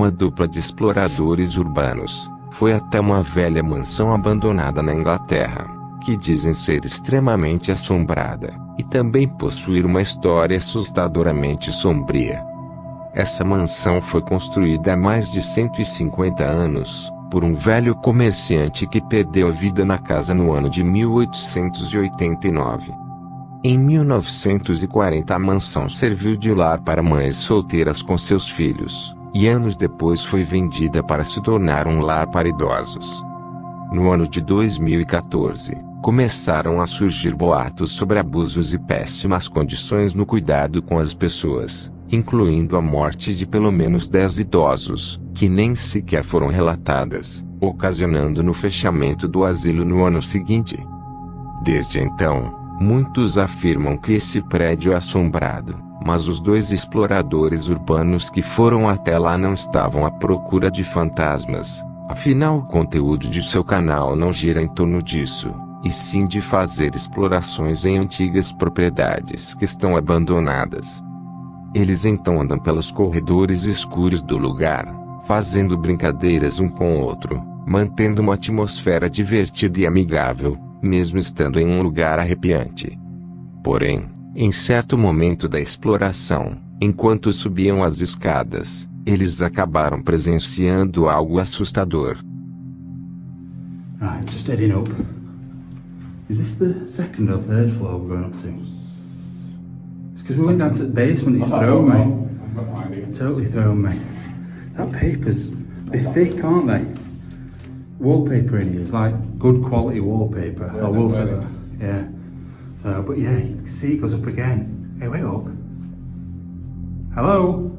uma dupla de exploradores urbanos, foi até uma velha mansão abandonada na Inglaterra, que dizem ser extremamente assombrada, e também possuir uma história assustadoramente sombria. Essa mansão foi construída há mais de 150 anos, por um velho comerciante que perdeu a vida na casa no ano de 1889. Em 1940 a mansão serviu de lar para mães solteiras com seus filhos, e anos depois foi vendida para se tornar um lar para idosos. No ano de 2014, começaram a surgir boatos sobre abusos e péssimas condições no cuidado com as pessoas, incluindo a morte de pelo menos 10 idosos, que nem sequer foram relatadas, ocasionando no fechamento do asilo no ano seguinte. Desde então, muitos afirmam que esse prédio é assombrado, mas os dois exploradores urbanos que foram até lá não estavam à procura de fantasmas, afinal o conteúdo de seu canal não gira em torno disso, e sim de fazer explorações em antigas propriedades que estão abandonadas. Eles então andam pelos corredores escuros do lugar, fazendo brincadeiras um com o outro, mantendo uma atmosfera divertida e amigável, mesmo estando em um lugar arrepiante. Porém, em certo momento da exploração, enquanto subiam as escadas, eles acabaram presenciando algo assustador. Right, just heading up. Is this the second or third floor we're going up to? It's because we went down to the basement, it's thrown me. Totally thrown me. That paper's, they're thick, aren't they? Wallpaper in here is like good quality wallpaper. I will say that. Yeah. So, but yeah, you can see it goes up again. Hey, wait up. Hello?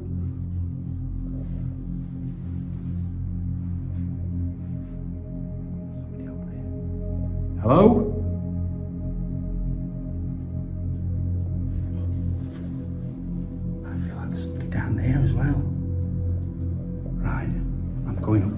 Somebody up there. Hello? I feel like there's somebody down there as well. Right, I'm going up.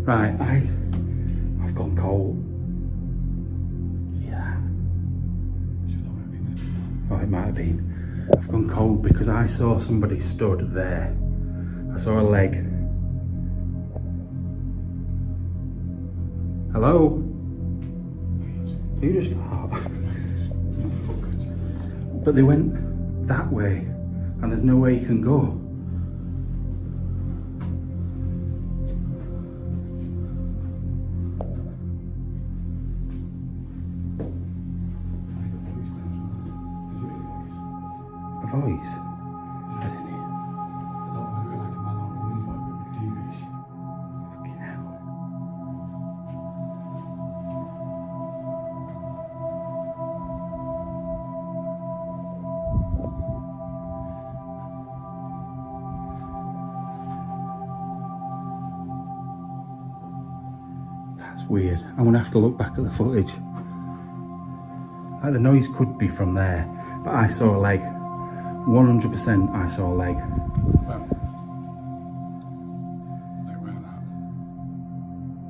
Right, I've gone cold. Yeah. Oh, it might have been. I've gone cold because I saw somebody stood there. I saw a leg. Hello? You just fart. But they went that way, and there's no way you can go. A voice? I didn't hear. Fucking hell. That's weird. I'm gonna have to look back at the footage. Like the noise could be from there, but I saw a leg. 100% I saw a leg.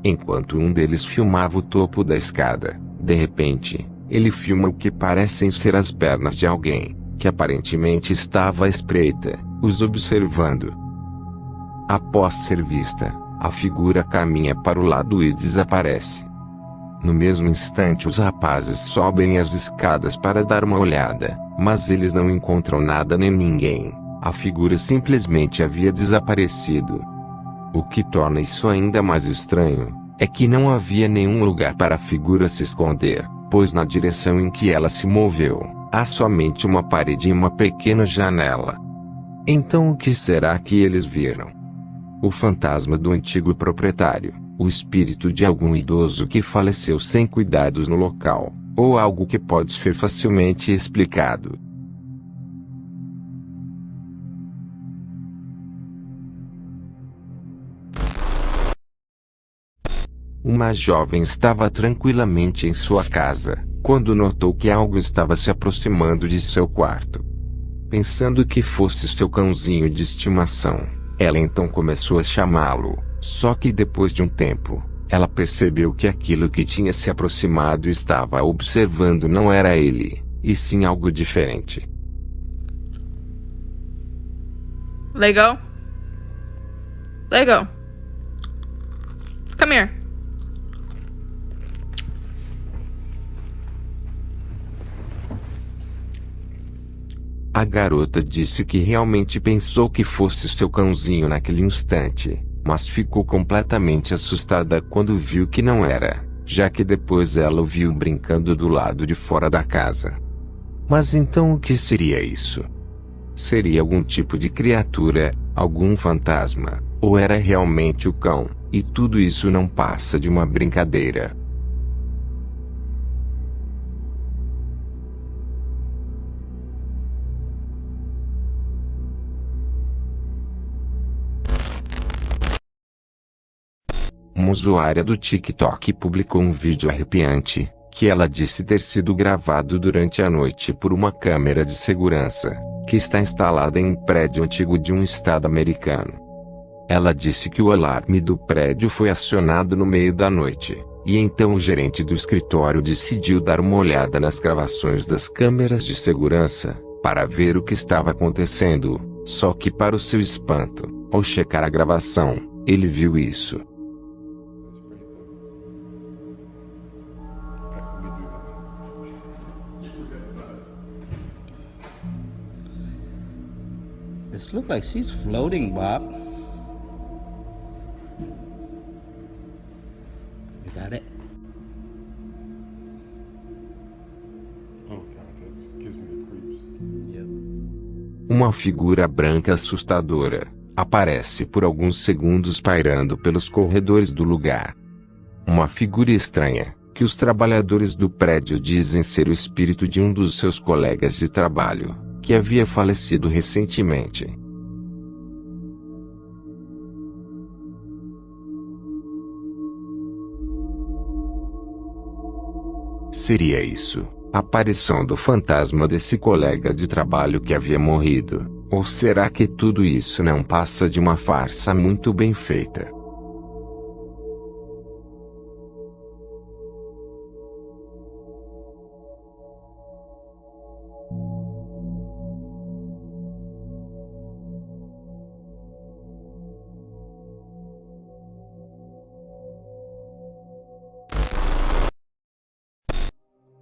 Enquanto um deles filmava o topo da escada, de repente, ele filma o que parecem ser as pernas de alguém, que aparentemente estava à espreita, os observando. Após ser vista, a figura caminha para o lado e desaparece. No mesmo instante os rapazes sobem as escadas para dar uma olhada, mas eles não encontram nada nem ninguém. A figura simplesmente havia desaparecido. O que torna isso ainda mais estranho, é que não havia nenhum lugar para a figura se esconder, pois na direção em que ela se moveu, há somente uma parede e uma pequena janela. Então o que será que eles viram? O fantasma do antigo proprietário, o espírito de algum idoso que faleceu sem cuidados no local, ou algo que pode ser facilmente explicado. Uma jovem estava tranquilamente em sua casa, quando notou que algo estava se aproximando de seu quarto. Pensando que fosse seu cãozinho de estimação, ela então começou a chamá-lo, só que depois de um tempo, Ela percebeu que aquilo que tinha se aproximado e estava observando não era ele, e sim algo diferente. Lego? Lego. Come here. A garota disse que realmente pensou que fosse seu cãozinho naquele instante, mas ficou completamente assustada quando viu que não era, já que depois ela o viu brincando do lado de fora da casa. Mas então o que seria isso? Seria algum tipo de criatura, algum fantasma, ou era realmente o cão, e tudo isso não passa de uma brincadeira? Uma usuária do TikTok publicou um vídeo arrepiante, que ela disse ter sido gravado durante a noite por uma câmera de segurança, que está instalada em um prédio antigo de um estado americano. Ela disse que o alarme do prédio foi acionado no meio da noite, e então o gerente do escritório decidiu dar uma olhada nas gravações das câmeras de segurança, para ver o que estava acontecendo, só que para o seu espanto, ao checar a gravação, ele viu isso. This looks like she's floating, Bob. You got it? Oh god, that gives me the creeps. Yep. Uma figura branca assustadora aparece por alguns segundos pairando pelos corredores do lugar. Uma figura estranha, que os trabalhadores do prédio dizem ser o espírito de um dos seus colegas de trabalho, que havia falecido recentemente. Seria isso, a aparição do fantasma desse colega de trabalho que havia morrido? Ou será que tudo isso não passa de uma farsa muito bem feita?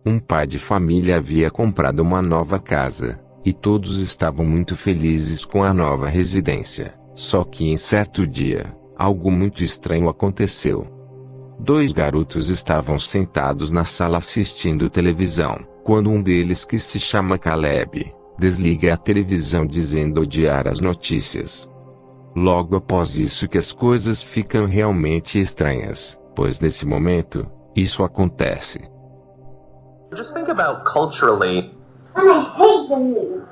Um pai de família havia comprado uma nova casa, e todos estavam muito felizes com a nova residência. Só que em certo dia, algo muito estranho aconteceu. Dois garotos estavam sentados na sala assistindo televisão, quando um deles, que se chama Caleb, desliga a televisão dizendo odiar as notícias. Logo após isso que as coisas ficam realmente estranhas, pois nesse momento, isso acontece. Just think about culturally. And I hate the news.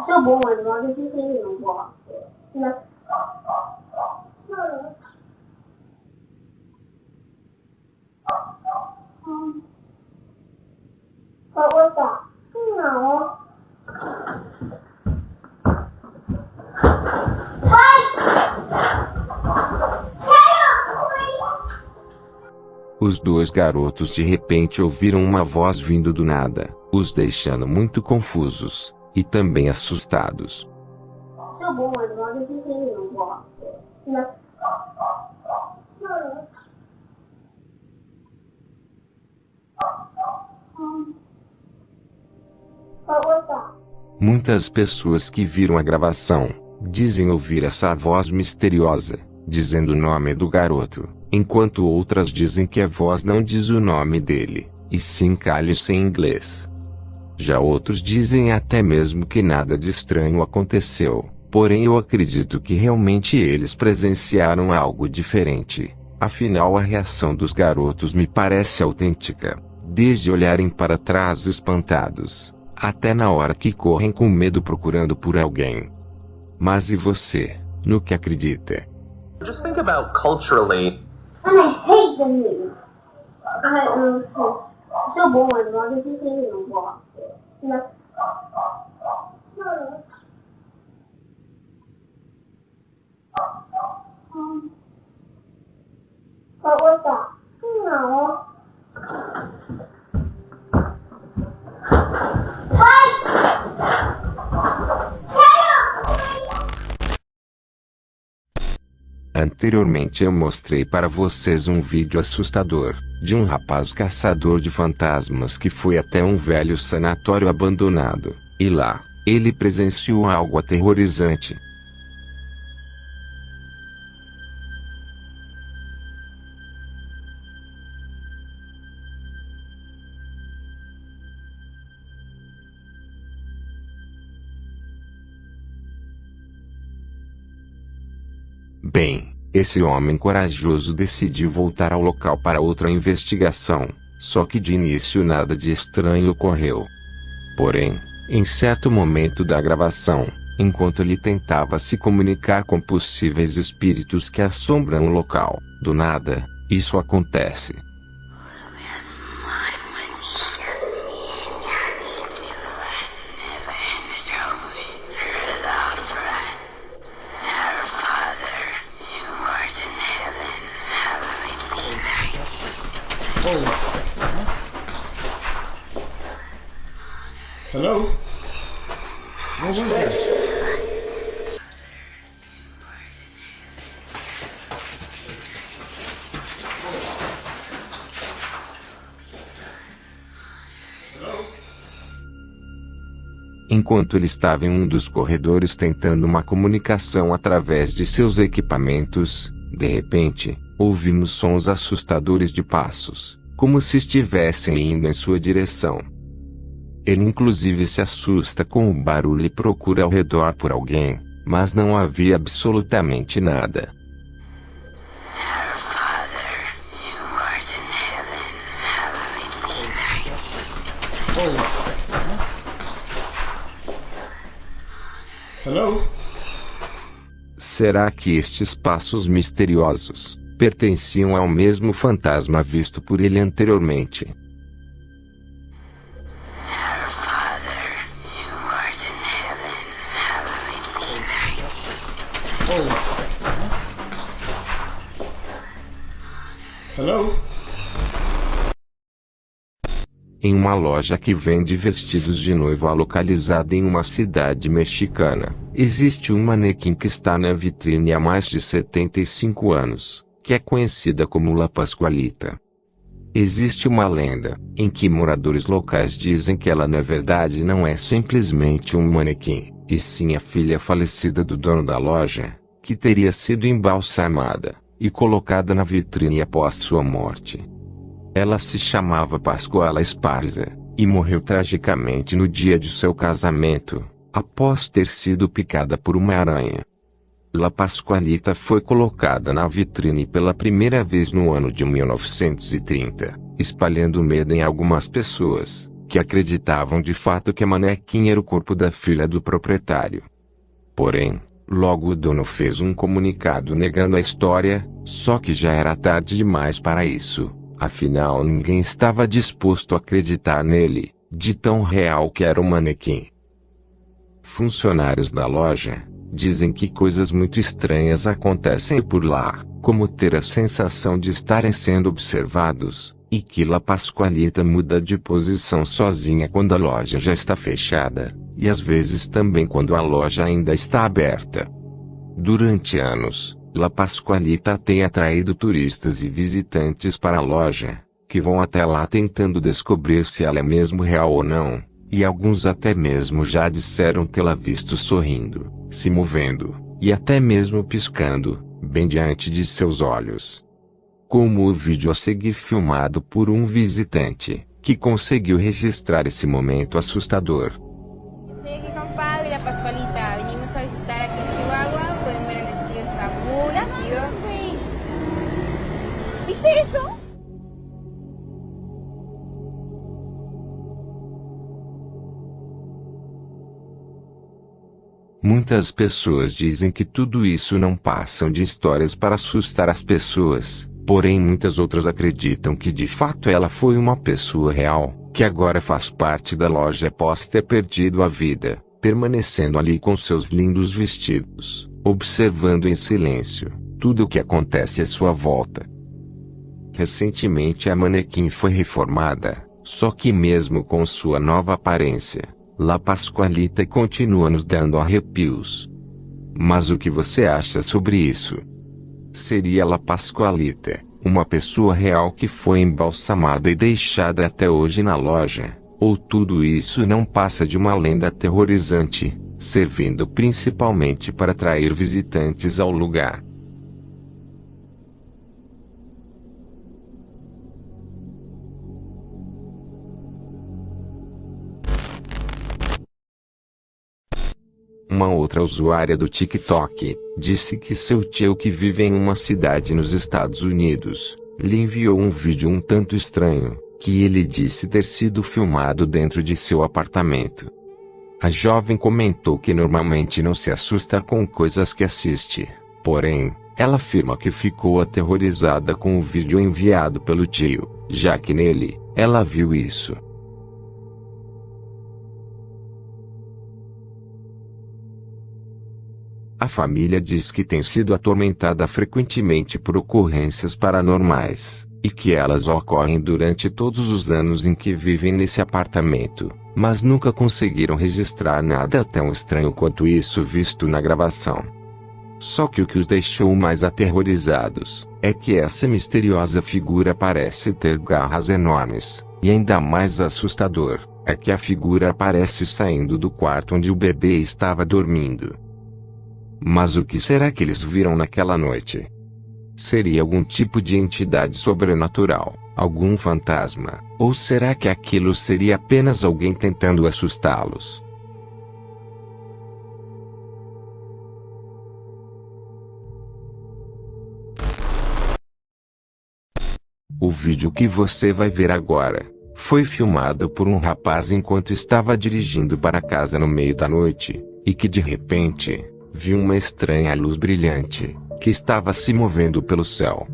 So boring, why did you say you watch it? No. What was that? No. Os dois garotos de repente ouviram uma voz vindo do nada, os deixando muito confusos, e também assustados. So boring, why did you say you watch it? No. What was that? Muitas pessoas que viram a gravação, dizem ouvir essa voz misteriosa, dizendo o nome do garoto, enquanto outras dizem que a voz não diz o nome dele, e sim cale-se em inglês. Já outros dizem até mesmo que nada de estranho aconteceu, porém eu acredito que realmente eles presenciaram algo diferente. Afinal, a reação dos garotos me parece autêntica, desde olharem para trás espantados, até na hora que correm com medo procurando por alguém. Mas e você, no que acredita? Just think about culturally. And I hate the news. So boring, why did you say you watch it? No. What was that? No. Anteriormente eu mostrei para vocês um vídeo assustador, de um rapaz caçador de fantasmas que foi até um velho sanatório abandonado, e lá, ele presenciou algo aterrorizante. Bem, esse homem corajoso decidiu voltar ao local para outra investigação, só que de início nada de estranho ocorreu. Porém, em certo momento da gravação, enquanto ele tentava se comunicar com possíveis espíritos que assombram o local, do nada, isso acontece. Hello? What was that? Enquanto ele estava em um dos corredores tentando uma comunicação através de seus equipamentos, de repente, ouvimos sons assustadores de passos, como se estivessem indo em sua direção. Ele inclusive se assusta com o barulho e procura ao redor por alguém, mas não havia absolutamente nada. Hello? Será que estes passos misteriosos pertenciam ao mesmo fantasma visto por ele anteriormente? Hello? Em uma loja que vende vestidos de noiva localizada em uma cidade mexicana, existe um manequim que está na vitrine há mais de 75 anos, que é conhecida como La Pascualita. Existe uma lenda, em que moradores locais dizem que ela na verdade não é simplesmente um manequim, e sim a filha falecida do dono da loja, que teria sido embalsamada e colocada na vitrine após sua morte. Ela se chamava Pascuala Esparza, e morreu tragicamente no dia de seu casamento, após ter sido picada por uma aranha. La Pascualita foi colocada na vitrine pela primeira vez no ano de 1930, espalhando medo em algumas pessoas, que acreditavam de fato que a manequim era o corpo da filha do proprietário. Porém, logo o dono fez um comunicado negando a história, só que já era tarde demais para isso. Afinal ninguém estava disposto a acreditar nele, de tão real que era o manequim. Funcionários da loja dizem que coisas muito estranhas acontecem por lá, como ter a sensação de estarem sendo observados, e que La Pascualita muda de posição sozinha quando a loja já está fechada, e às vezes também quando a loja ainda está aberta. Durante anos, La Pascualita tem atraído turistas e visitantes para a loja, que vão até lá tentando descobrir se ela é mesmo real ou não, e alguns até mesmo já disseram tê-la visto sorrindo, se movendo, e até mesmo piscando, bem diante de seus olhos. Como o vídeo a seguir filmado por um visitante, que conseguiu registrar esse momento assustador. Estoy aquí con Pablo y la Pascualita. Venimos a visitar aquí en Chihuahua. Pueden ver el estudio está muy chido. ¿Viste eso? Muitas pessoas dizem que tudo isso não passam de histórias para assustar as pessoas, porém muitas outras acreditam que de fato ela foi uma pessoa real, que agora faz parte da loja após ter perdido a vida, permanecendo ali com seus lindos vestidos, observando em silêncio tudo o que acontece à sua volta. Recentemente a manequim foi reformada, só que mesmo com sua nova aparência, La Pascualita continua nos dando arrepios. Mas o que você acha sobre isso? Seria La Pascualita uma pessoa real que foi embalsamada e deixada até hoje na loja? Ou tudo isso não passa de uma lenda aterrorizante, servindo principalmente para atrair visitantes ao lugar? Uma outra usuária do TikTok disse que seu tio, que vive em uma cidade nos Estados Unidos, lhe enviou um vídeo um tanto estranho, que ele disse ter sido filmado dentro de seu apartamento. A jovem comentou que normalmente não se assusta com coisas que assiste, porém, ela afirma que ficou aterrorizada com o vídeo enviado pelo tio, já que nele, ela viu isso. A família diz que tem sido atormentada frequentemente por ocorrências paranormais, e que elas ocorrem durante todos os anos em que vivem nesse apartamento, mas nunca conseguiram registrar nada tão estranho quanto isso visto na gravação. Só que o que os deixou mais aterrorizados é que essa misteriosa figura parece ter garras enormes, e ainda mais assustador é que a figura aparece saindo do quarto onde o bebê estava dormindo. Mas o que será que eles viram naquela noite? Seria algum tipo de entidade sobrenatural, algum fantasma, ou será que aquilo seria apenas alguém tentando assustá-los? O vídeo que você vai ver agora foi filmado por um rapaz enquanto estava dirigindo para casa no meio da noite, e que de repente viu uma estranha luz brilhante que estava se movendo pelo céu.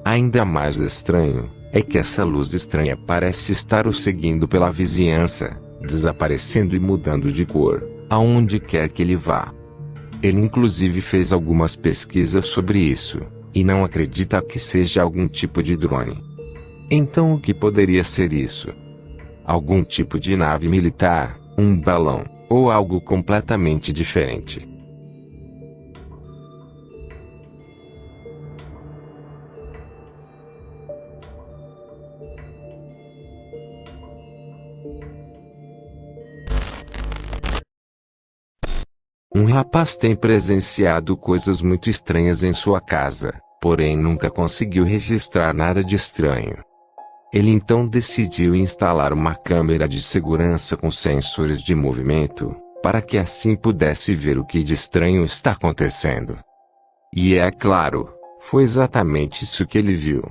Ainda mais estranho é que essa luz estranha parece estar o seguindo pela vizinhança, desaparecendo e mudando de cor, aonde quer que ele vá. Ele inclusive fez algumas pesquisas sobre isso, e não acredita que seja algum tipo de drone. Então o que poderia ser isso? Algum tipo de nave militar, um balão, ou algo completamente diferente? Um rapaz tem presenciado coisas muito estranhas em sua casa, porém nunca conseguiu registrar nada de estranho. Ele então decidiu instalar uma câmera de segurança com sensores de movimento, para que assim pudesse ver o que de estranho está acontecendo. E é claro, foi exatamente isso que ele viu.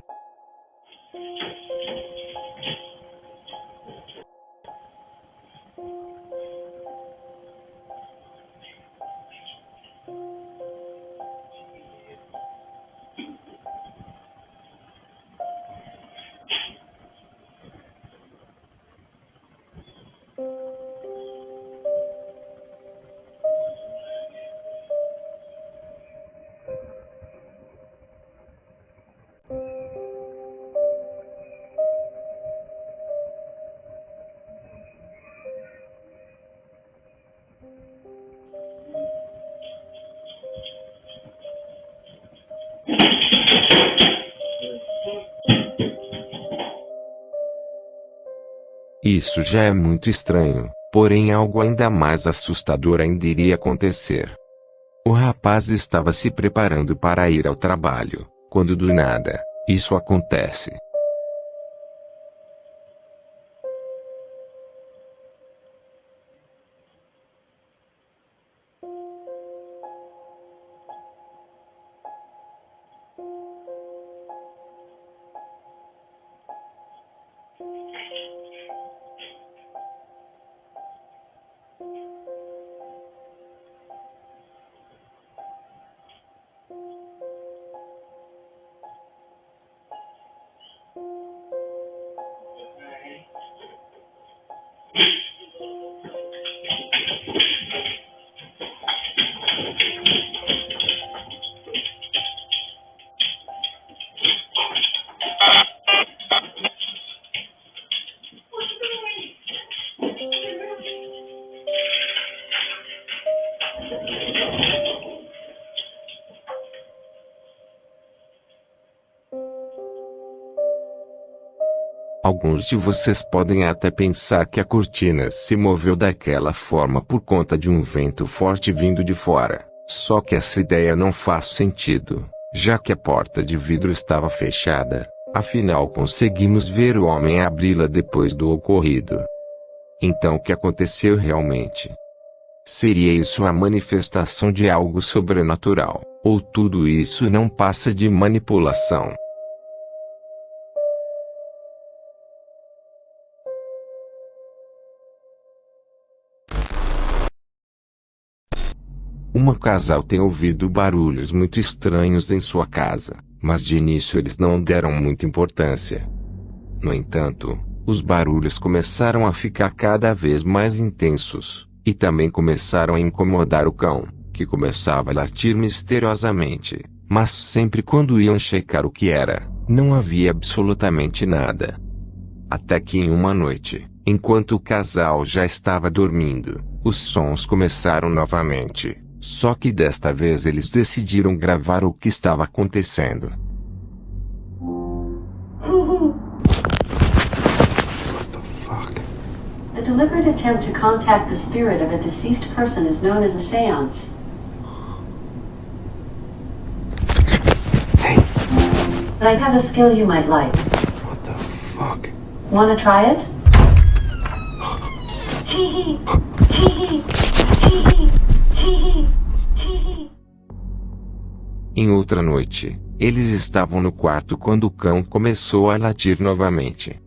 Isso já é muito estranho, porém algo ainda mais assustador ainda iria acontecer. O rapaz estava se preparando para ir ao trabalho, quando do nada, isso acontece. Alguns de vocês podem até pensar que a cortina se moveu daquela forma por conta de um vento forte vindo de fora. Só que essa ideia não faz sentido, já que a porta de vidro estava fechada. Afinal, conseguimos ver o homem abri-la depois do ocorrido. Então, o que aconteceu realmente? Seria isso a manifestação de algo sobrenatural, ou tudo isso não passa de manipulação? Um casal tem ouvido barulhos muito estranhos em sua casa, mas de início eles não deram muita importância. No entanto, os barulhos começaram a ficar cada vez mais intensos, e também começaram a incomodar o cão, que começava a latir misteriosamente, mas sempre quando iam checar o que era, não havia absolutamente nada. Até que em uma noite, enquanto o casal já estava dormindo, os sons começaram novamente. Só que desta vez eles decidiram gravar o que estava acontecendo. What the fuck? The deliberate attempt to contact the spirit of a deceased person is known as a seance. Hey! But I have a skill you might like. What the fuck? Wanna try it? Chee-hee! Chee-hee! Chee-hee! Chee-hee! Chee-hee! Em outra noite, eles estavam no quarto quando o cão começou a latir novamente.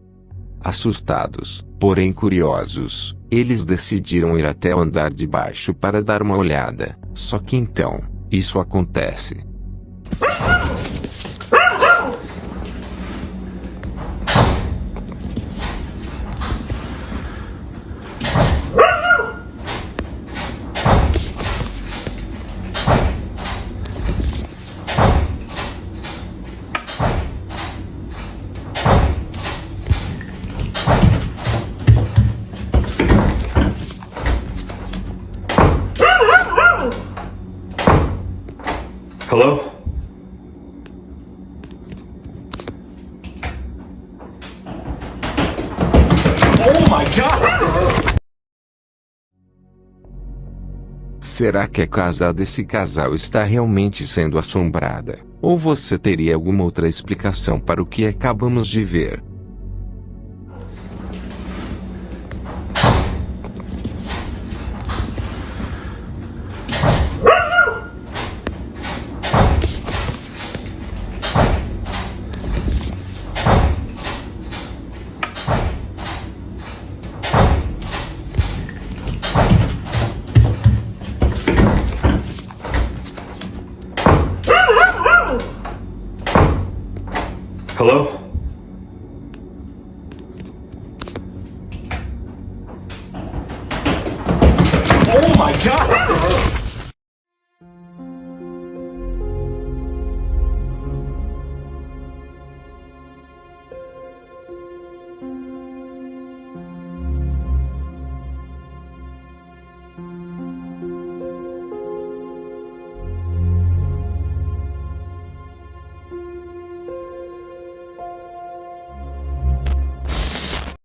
Assustados, porém curiosos, eles decidiram ir até o andar de baixo para dar uma olhada. Só que então, isso acontece. Hello? Oh my God! Será que a casa desse casal está realmente sendo assombrada? Ou você teria alguma outra explicação para o que acabamos de ver? Hello?